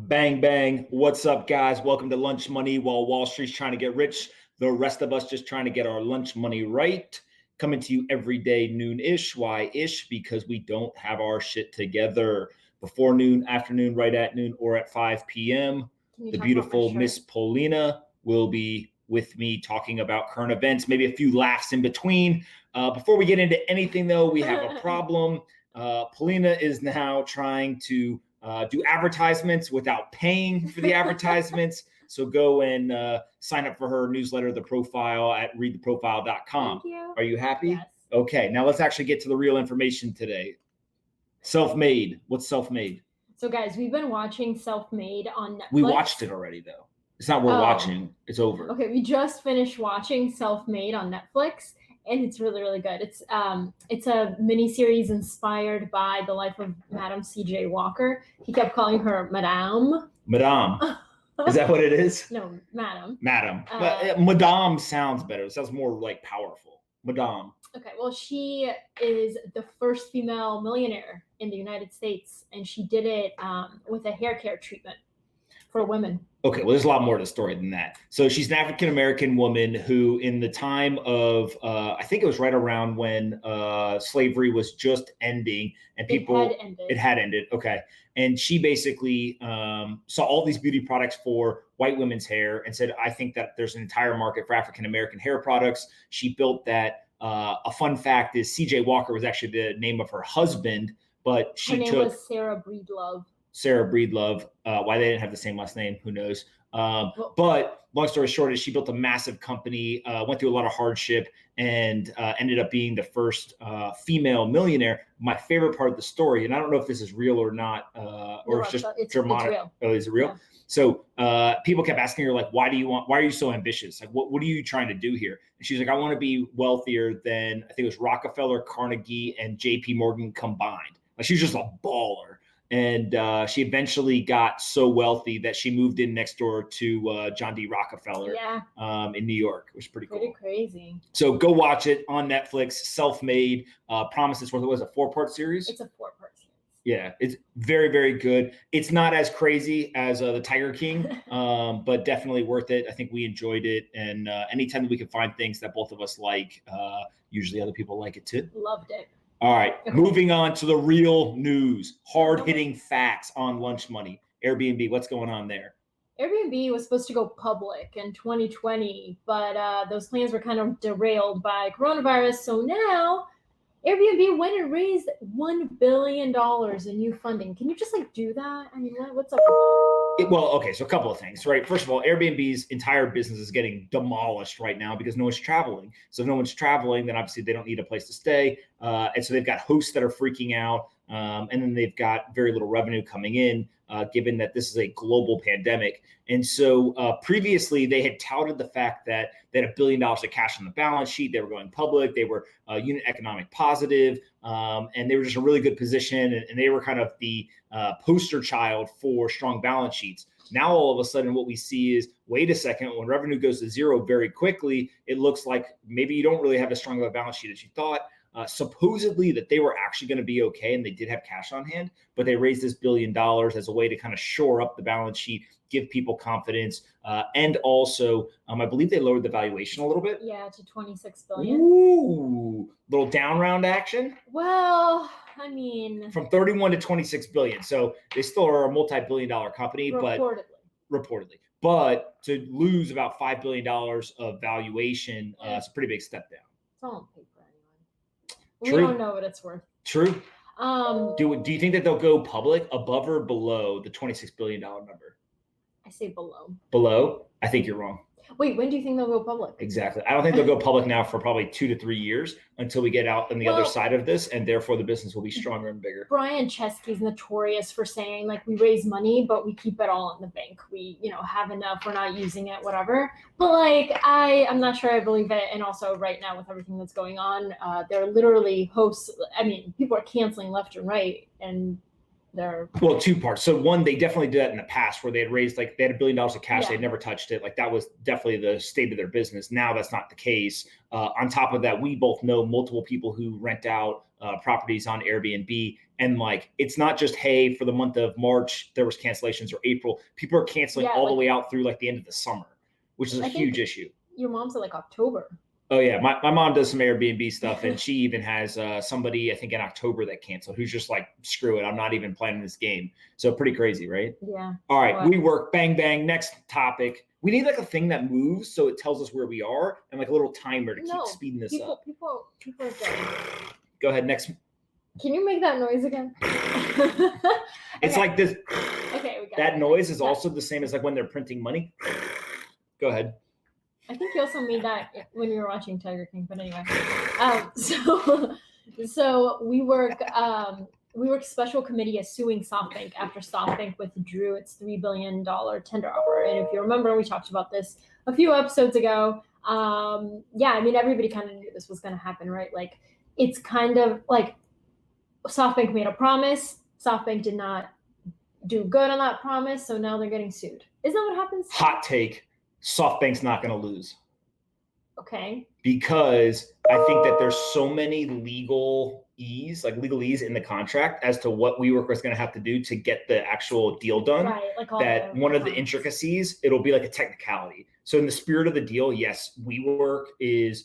Bang, bang. What's up, guys? Welcome to Lunch Money. While Wall Street's trying to get rich, the rest of us just trying to get our lunch money right. Coming to you every day, noon-ish. Why ish? Because we don't have our shit together. Before noon, afternoon, right at noon, or at 5 p.m. The beautiful Miss Polina will be with me talking about current events, maybe a few laughs in between. Before we get into anything, though, we have a problem. Polina is now trying to do advertisements without paying for the advertisements. So go and sign up for her newsletter, The Profile, at readtheprofile.com. Thank you. Are you happy? Yes. Okay, now let's actually get to the real information today. Self-made. What's self-made? So guys, we've been watching Self-Made on Netflix. We watched it already, though. It's not we're watching. It's over. Okay, we just finished watching Self-Made on Netflix, and it's really, really good. It's a miniseries inspired by the life of Madame C.J. Walker. He kept calling her Madame. Madame. Is that what it is? No, Madame. Madame. But Madame sounds better. It sounds more like powerful. Madame. Okay, well, she is the first female millionaire in the United States, and she did it with a hair care treatment for women. Okay, well, there's a lot more to the story than that. So she's an African-American woman who, in the time of, I think it was right around when slavery was just ending and people... It had ended, okay. And she basically saw all these beauty products for white women's hair and said, I think that there's an entire market for African-American hair products. She built that. A fun fact is C.J. Walker was actually the name of her husband, but her name was Sarah Breedlove. Sarah Breedlove. Why they didn't have the same last name, who knows? But long story short is she built a massive company, went through a lot of hardship, and ended up being the first female millionaire. My favorite part of the story, and I don't know if this is real or not, or it's just dramatic. It's real. Oh, is it real? Yeah. So people kept asking her, like, why are you so ambitious? Like, what are you trying to do here? And she's like, I want to be wealthier than, I think it was Rockefeller, Carnegie, and JP Morgan combined. Like, she's just a baller. And she eventually got so wealthy that she moved in next door to John D. Rockefeller in New York. It was pretty cool. Pretty crazy. So go watch it on Netflix, Self-Made. Promises, what was it, a 4-part series? It's a 4-part series. Yeah, it's very, very good. It's not as crazy as The Tiger King, but definitely worth it. I think we enjoyed it. And anytime that we can find things that both of us like, usually other people like it too. Loved it. All right, moving on to the real news, hard-hitting facts on Lunch Money. Airbnb, what's going on there? Airbnb was supposed to go public in 2020, but those plans were kind of derailed by coronavirus. So now Airbnb went and raised $1 billion in new funding. Can you just do that? I mean, what's up with that? Well, okay, so a couple of things, right? First of all, Airbnb's entire business is getting demolished right now because no one's traveling. So if no one's traveling, then obviously they don't need a place to stay. And so they've got hosts that are freaking out. And then they've got very little revenue coming in, given that this is a global pandemic. And so previously they had touted the fact that they had $1 billion of cash on the balance sheet. They were going public. They were unit economic positive. And they were just a really good position. And they were kind of the poster child for strong balance sheets. Now, all of a sudden, what we see is, wait a second, when revenue goes to zero very quickly, it looks like maybe you don't really have as strong of a balance sheet as you thought. Supposedly that they were actually going to be okay and they did have cash on hand, but they raised this $1 billion as a way to kind of shore up the balance sheet, give people confidence. And also, I believe they lowered the valuation a little bit. Yeah, to $26 billion. Ooh, little down round action. Well, I mean, from 31 to 26 billion. So they still are a multi-billion-dollar company, reportedly. But to lose about $5 billion of valuation, it's a pretty big step down. It's all on paper. True. We don't know what it's worth. True. Do you think that they'll go public above or below the $26 billion number? I say below. Below? I think you're wrong. Wait, when do you think they'll go public? Exactly. I don't think they'll go public now for probably 2 to 3 years until we get out on the other side of this, and therefore the business will be stronger and bigger. Brian Chesky's notorious for saying, we raise money, but we keep it all in the bank. We, have enough. We're not using it, whatever. But I'm not sure I believe it. And also right now with everything that's going on, they're literally hosts. I mean, people are canceling left and right, and well, 2 parts. So one, they definitely did that in the past where they had raised, they had $1 billion of cash. They'd never touched it. That was definitely the state of their business. Now that's not the case. On top of that, we both know multiple people who rent out properties on Airbnb, And like, it's not just, hey, for the month of March, there was cancellations, or April. People are canceling all the way out through like the end of the summer, which is a huge issue. Your mom said like October. Oh yeah, my mom does some Airbnb stuff, and she even has somebody, I think in October, that canceled, who's just like, screw it, I'm not even playing this game. So pretty crazy, right? Yeah. All right, WeWork, bang bang. Next topic. We need like a thing that moves so it tells us where we are, and like a little timer to keep speeding this up. People are done. Go ahead, next. Can you make that noise again? It's like this. Okay, we got that noise is also the same as like when they're printing money. Go ahead. I think you also made that when we were watching Tiger King, but anyway. So WeWork special committee is suing SoftBank after SoftBank withdrew its $3 billion tender offer. And if you remember, we talked about this a few episodes ago. Yeah, I mean, everybody kind of knew this was going to happen, right? Like, it's kind of like SoftBank made a promise. SoftBank did not do good on that promise, so now they're getting sued. Isn't that what happens? Hot take. SoftBank's not going to lose. Okay. Because I think that there's so many legalese in the contract as to what WeWork was going to have to do to get the actual deal done. Right, like that one of the intricacies, it'll be like a technicality. So in the spirit of the deal, yes, WeWork is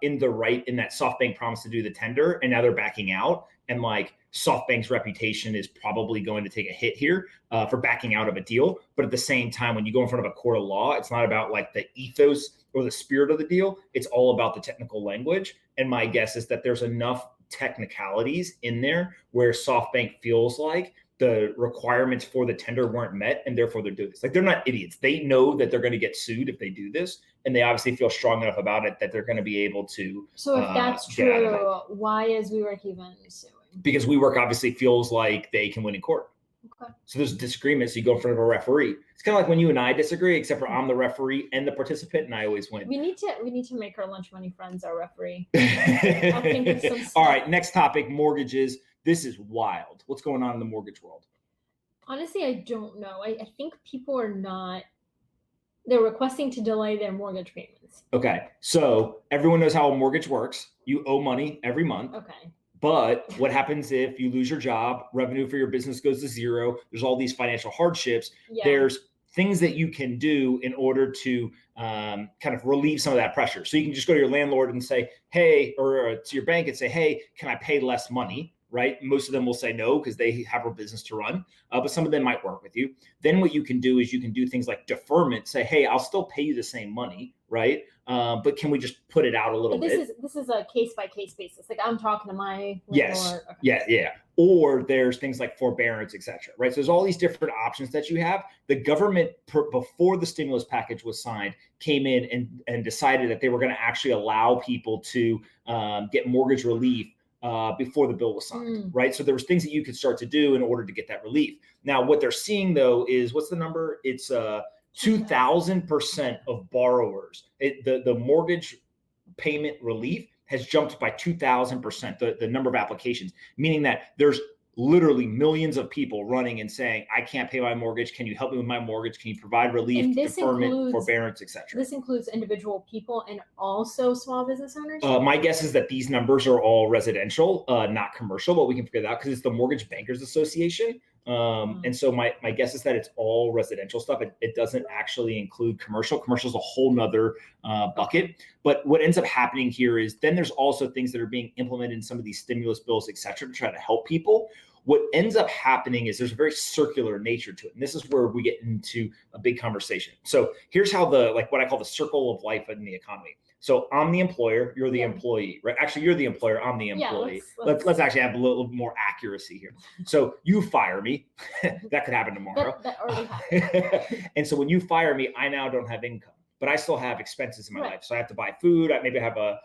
in the right in that SoftBank promised to do the tender, and now they're backing out. And like, SoftBank's reputation is probably going to take a hit here for backing out of a deal. But at the same time, when you go in front of a court of law, it's not about like the ethos or the spirit of the deal. It's all about the technical language. And my guess is that there's enough technicalities in there where SoftBank feels like the requirements for the tender weren't met, and therefore they're doing this. Like, they're not idiots. They know that they're going to get sued if they do this, and they obviously feel strong enough about it that they're going to be able to. So if that's true, why is WeWork even suing? Because WeWork obviously feels like they can win in court. Okay. So there's disagreements. You go in front of a referee. It's kind of like when you and I disagree, except for I'm the referee and the participant, and I always win. We need to make our lunch money friends our referee. All right, next topic: mortgages. This is wild. What's going on in the mortgage world? Honestly, I don't know. I think people are not. They're requesting to delay their mortgage payments. Okay, so everyone knows how a mortgage works. You owe money every month. Okay. But what happens if you lose your job, revenue for your business goes to zero, there's all these financial hardships. Yeah. There's things that you can do in order to kind of relieve some of that pressure. So you can just go to your landlord and say, hey, or to your bank and say, hey, can I pay less money? Right? Most of them will say no because they have a business to run, but some of them might work with you. Then what you can do is you can do things like deferment, say, hey, I'll still pay you the same money, right? But can we just put it out a little bit? This is a case-by-case basis. Like, I'm talking to my landlord. Yes. Okay. Yeah. Or there's things like forbearance, et cetera, right? So there's all these different options that you have. The government, before the stimulus package was signed, came in and decided that they were going to actually allow people to get mortgage relief before the bill was signed, right? So there was things that you could start to do in order to get that relief. Now, what they're seeing though is, what's the number? It's 2,000% of borrowers. The mortgage payment relief has jumped by 2,000%, the number of applications, meaning that there's literally millions of people running and saying, I can't pay my mortgage. Can you help me with my mortgage? Can you provide relief, deferment, forbearance, et cetera? This includes individual people and also small business owners? My guess is that these numbers are all residential, not commercial, but we can figure that out because it's the Mortgage Bankers Association. And so my guess is that it's all residential stuff. It doesn't actually include commercial. Commercial is a whole nother bucket. But what ends up happening here is then there's also things that are being implemented in some of these stimulus bills, et cetera, to try to help people. What ends up happening is there's a very circular nature to it. And this is where we get into a big conversation. So here's how what I call the circle of life in the economy. So I'm the employer, you're the employee, right? Actually, you're the employer, I'm the employee. Let's actually have a little more accuracy here. So you fire me. That could happen tomorrow. That already happened. And so when you fire me, I now don't have income, but I still have expenses in my life. So I have to buy food. I maybe have a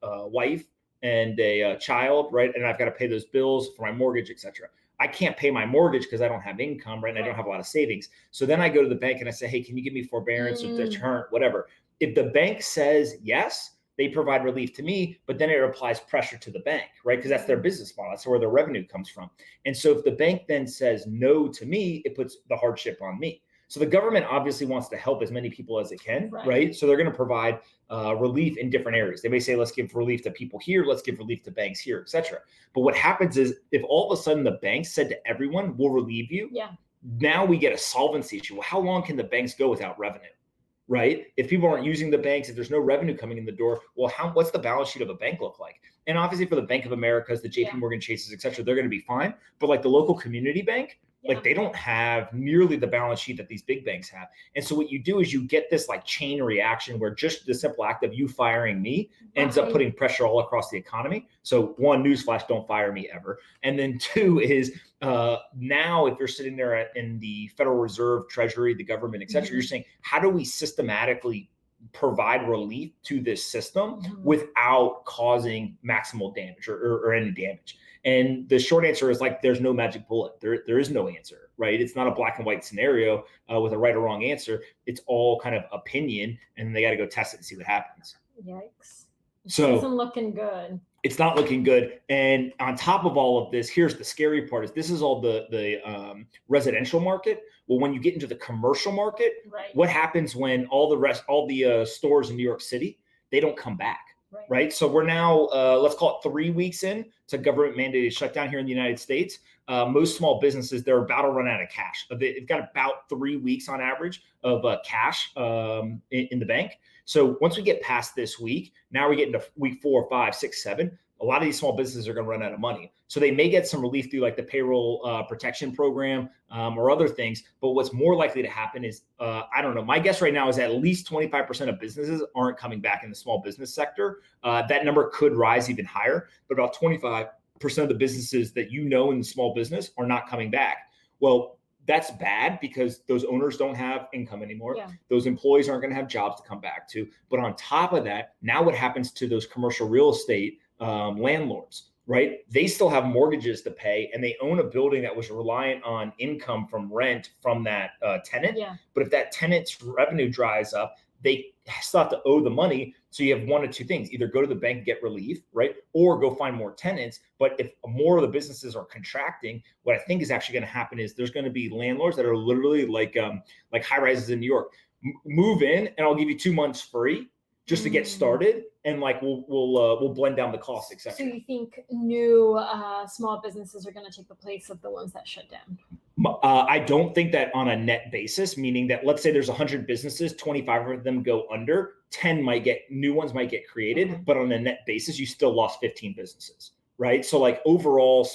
wife and a child, right? And I've got to pay those bills for my mortgage, et cetera. I can't pay my mortgage because I don't have income, right? And I don't have a lot of savings. So then I go to the bank and I say, hey, can you give me forbearance or deterrent, whatever? If the bank says yes, they provide relief to me, but then it applies pressure to the bank, right? Because that's their business model. That's where their revenue comes from. And so if the bank then says no to me, it puts the hardship on me. So the government obviously wants to help as many people as it can, Right. right? So they're going to provide relief in different areas. They may say, let's give relief to people here, let's give relief to banks here, etc. But what happens is if all of a sudden the banks said to everyone, we'll relieve you, now we get a solvency issue. Well, how long can the banks go without revenue? Right? If people aren't using the banks, if there's no revenue coming in the door, well, what's the balance sheet of a bank look like? And obviously for the Bank of Americas, the JP Morgan Chases, et cetera, they're going to be fine. But like the local community bank, like they don't have nearly the balance sheet that these big banks have. And so what you do is you get this like chain reaction where just the simple act of you firing me ends up putting pressure all across the economy. So one, newsflash, don't fire me ever. And then two is now if you're sitting there in the Federal Reserve, Treasury, the government, et cetera, you're saying, how do we systematically provide relief to this system without causing maximal damage or any damage? And the short answer is like, there's no magic bullet. There is no answer, right? It's not a black and white scenario with a right or wrong answer. It's all kind of opinion, and they got to go test it and see what happens. Yikes. So isn't looking good. It's not looking good. And on top of all of this, here's the scary part: is this is all the residential market. Well, when you get into the commercial market, what happens when all the stores in New York City, they don't come back? Right. So we're now, let's call it 3 weeks in to government mandated shutdown here in the United States. Most small businesses, they're about to run out of cash. They've got about 3 weeks on average of cash in the bank. So once we get past this week, now we get into week 4, 5, 6, 7. A lot of these small businesses are going to run out of money. So they may get some relief through like the payroll protection program or other things. But what's more likely to happen is, I don't know, my guess right now is at least 25% of businesses aren't coming back in the small business sector. That number could rise even higher, but about 25% of the businesses that you know in the small business are not coming back. Well, that's bad because those owners don't have income anymore. Those employees aren't going to have jobs to come back to. But on top of that, now what happens to those commercial real estate landlords, right? They still have mortgages to pay, and they own a building that was reliant on income from rent from that tenant. But if that tenant's revenue dries up, they still have to owe the money. So you have one of two things: either go to the bank, get relief, right? Or go find more tenants. But if more of the businesses are contracting, what I think is actually going to happen is there's going to be landlords that are literally like high rises in New York. Move in and I'll give you 2 months free just to get started, and like we'll blend down the costs, etc. So you think new small businesses are going to take the place of the ones that shut down? I don't think that on a net basis, meaning that let's say there's 100 businesses, 25 of them go under, 10 new ones might get created, but on a net basis, you still lost 15 businesses. Right. So like overall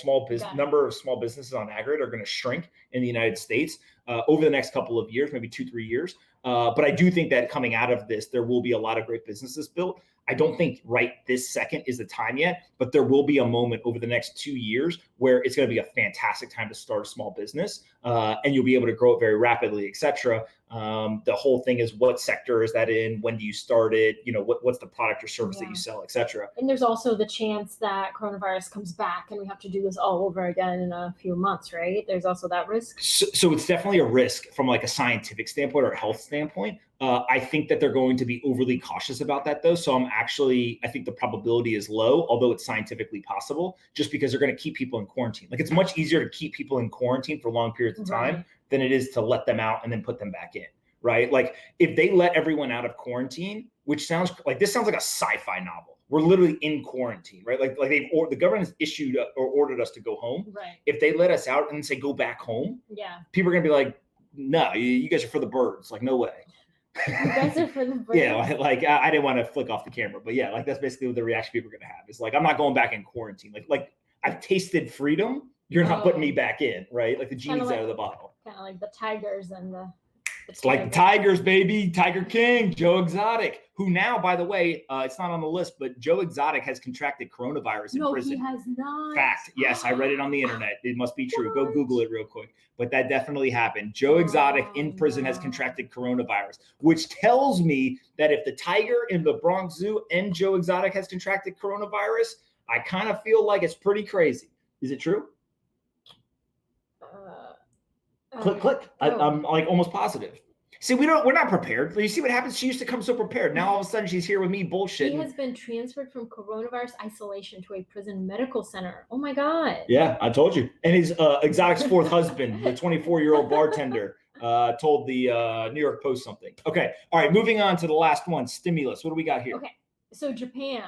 number of small businesses on aggregate are going to shrink in the United States over the next couple of years, maybe 2-3 years. But I do think that coming out of this, there will be a lot of great businesses built. I don't think right this second is the time yet, but there will be a moment over the next 2 years where it's going to be a fantastic time to start a small business, and you'll be able to grow it very rapidly, et cetera. The whole thing is, what sector is that in? When do you start it? You know, what's the product or service that you sell, et cetera. And there's also the chance that coronavirus comes back and we have to do this all over again in a few months, right? There's also that risk. So it's definitely a risk from like a scientific standpoint or a health standpoint. I think that they're going to be overly cautious about that though. So I think the probability is low, although it's scientifically possible, just because they're going to keep people in quarantine. Like it's much easier to keep people in quarantine for long periods of time than it is to let them out and then put them back in, right? Like if they let everyone out of quarantine, which sounds like a sci-fi novel. We're literally in quarantine, right? Like the government has issued or ordered us to go home. Right. If they let us out and say go back home, people are gonna be like, no, you guys are for the birds. Like no way. You guys are for the birds. Yeah, like I didn't want to flick off the camera, but yeah, like that's basically the reaction people are gonna have. It's like I'm not going back in quarantine. Like I've tasted freedom. You're not putting me back in, right? Like the genie's out of the bottle. Kind of like the tigers and the it's like the Tigers, baby. Tiger King, Joe Exotic, who now, by the way, it's not on the list, but Joe Exotic has contracted coronavirus in prison. No, he has not. Fact. Yes, I read it on the internet. It must be true. Go Google it real quick. But that definitely happened. Joe Exotic in prison has contracted coronavirus, which tells me that if the tiger in the Bronx Zoo and Joe Exotic has contracted coronavirus, I kind of feel like it's pretty crazy. Is it true? Click. I'm like almost positive. See, we're not prepared. You see what happens? She used to come so prepared. Now all of a sudden she's here with me bullshitting. He has been transferred from coronavirus isolation to a prison medical center. Oh my God. Yeah, I told you. And his Exotic's fourth husband, the 24-year-old bartender, told the New York Post something. Okay. All right. Moving on to the last one, stimulus. What do we got here? Okay. So Japan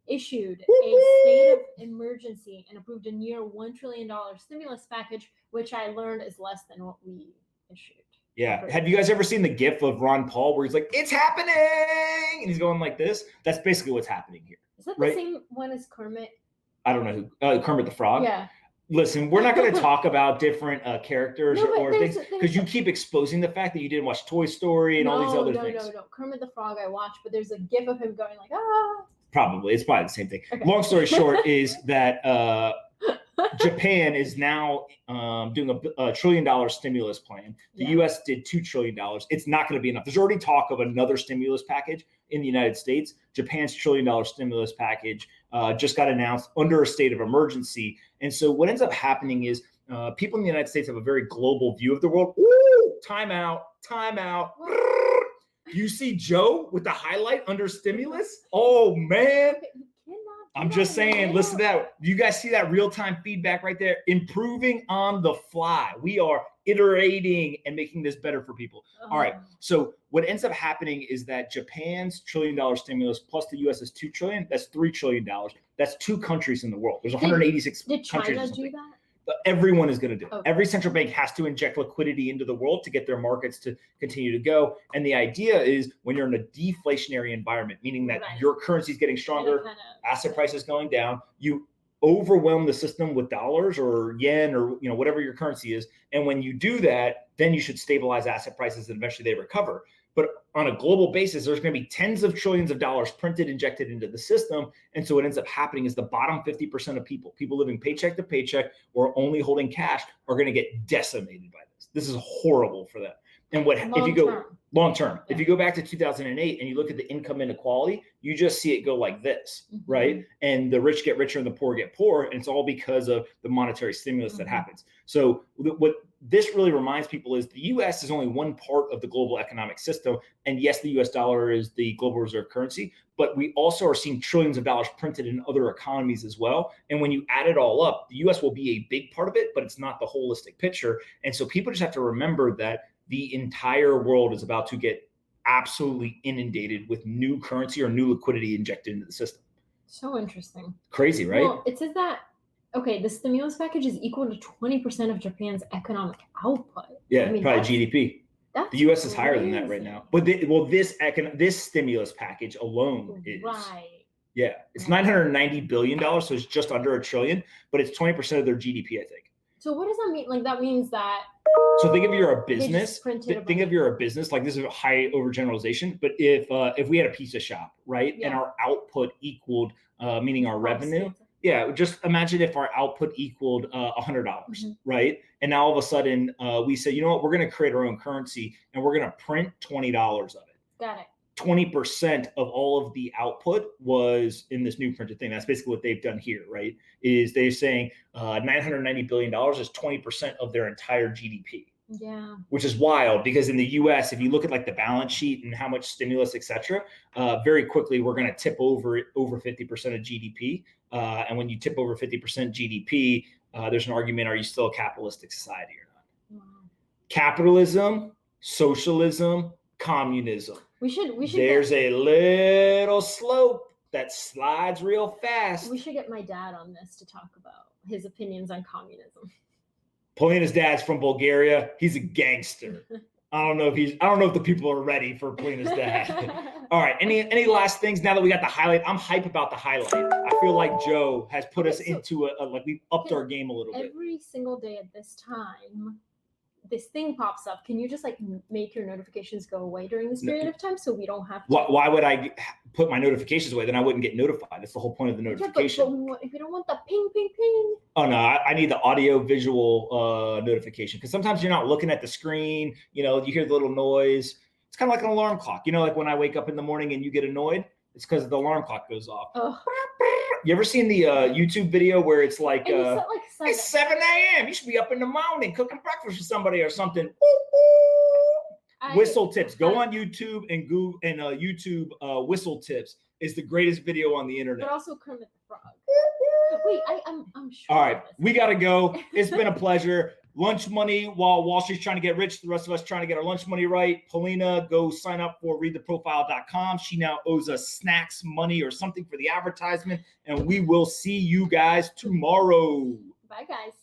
issued a state of emergency and approved a near $1 trillion stimulus package, which I learned is less than what we issued. Yeah. Have you guys ever seen the GIF of Ron Paul where he's like, "It's happening," and he's going like this? That's basically what's happening here. Is that the same one as Kermit? I don't know who. Kermit the Frog? Yeah. Listen, we're not going to talk about different characters or things because you keep exposing the fact that you didn't watch Toy Story and all these other things. No. Kermit the Frog I watched, but there's a GIF of him going like, ah. Probably. It's probably the same thing. Okay. Long story short is that Japan is now doing a $1 trillion stimulus plan. The U.S. did $2 trillion. It's not going to be enough. There's already talk of another stimulus package in the United States. Japan's $1 trillion stimulus package just got announced under a state of emergency. And so what ends up happening is people in the United States have a very global view of the world. Ooh, time out. You see Joe with the highlight under stimulus? Oh, man. I'm just saying, listen to that. You guys see that real-time feedback right there? Improving on the fly. We are iterating and making this better for people. All right. So what ends up happening is that Japan's $1 trillion stimulus plus the U.S.'s $2 trillion, that's $3 trillion. That's 2 countries in the world. There's 186 countries. Did China do that? Everyone is going to do it. Okay. Every central bank has to inject liquidity into the world to get their markets to continue to go. And the idea is when you're in a deflationary environment, meaning that your currency is getting stronger, asset prices going down, you overwhelm the system with dollars or yen or whatever your currency is. And when you do that, then you should stabilize asset prices and eventually they recover. But on a global basis, there's going to be tens of trillions of dollars printed, injected into the system. And so what ends up happening is the bottom 50% of people living paycheck to paycheck or only holding cash are going to get decimated by this. This is horrible for them. And if you go long term, if you go back to 2008 and you look at the income inequality, you just see it go like this, right? And the rich get richer and the poor get poorer. And it's all because of the monetary stimulus that happens. So what this really reminds people is the U.S. is only one part of the global economic system. And yes, the U.S. dollar is the global reserve currency, but we also are seeing trillions of dollars printed in other economies as well. And when you add it all up, the U.S. will be a big part of it, but it's not the holistic picture. And so people just have to remember that the entire world is about to get absolutely inundated with new currency or new liquidity injected into the system. So interesting. Crazy, right? Well, it says that, the stimulus package is equal to 20% of Japan's economic output. Yeah, probably GDP. The U.S. is higher than that right now. But this stimulus package alone is. Right. Yeah, it's $990 billion, so it's just under $1 trillion, but it's 20% of their GDP, I think. So what does that mean? Like that means that. So think of you're a business. Think of you're a business. Like this is a high overgeneralization, but if we had a pizza shop, right, and our output equaled, meaning our revenue. Yeah, just imagine if our output equaled $100, right? And now all of a sudden we say, you know what, we're going to create our own currency and we're going to print $20 of it. Got it. 20% of all of the output was in this new printed thing. That's basically what they've done here, right? Is they're saying $990 billion is 20% of their entire GDP. Yeah. Which is wild because in the US, if you look at like the balance sheet and how much stimulus, et cetera, very quickly, we're going to tip over 50% of GDP. And when you tip over 50% GDP, there's an argument, are you still a capitalistic society or not? Wow. Capitalism, socialism, communism. We should. There's a little slope that slides real fast. We should get my dad on this to talk about his opinions on communism. Polina's dad's from Bulgaria. He's a gangster. I don't know if the people are ready for Polina's dad. All right. Any last things now that we got the highlight? I'm hype about the highlight. I feel like Joe has put us into like we've upped our game a little bit. Every single day at this time, this thing pops up. Can you just like make your notifications go away during this period of time so we don't have to? Why would I put my notifications away? Then I wouldn't get notified. That's the whole point of the notification. But if you don't want the ping, ping, ping. Oh no, I need the audio visual notification because sometimes you're not looking at the screen. You hear the little noise. It's kind of like an alarm clock. Like when I wake up in the morning and you get annoyed, it's because the alarm clock goes off. Oh. You ever seen the YouTube video where it's like, it's 7 a.m. You should be up in the morning cooking breakfast for somebody or something. Whistle tips. Go on YouTube and Google and YouTube whistle tips is the greatest video on the internet. But also Kermit the Frog. Wait, I'm sure. All right, we got to go. It's been a pleasure. Lunch money while Wall Street's trying to get rich. The rest of us trying to get our lunch money right. Polina, go sign up for readtheprofile.com. She now owes us snacks money or something for the advertisement. And we will see you guys tomorrow. Bye, guys.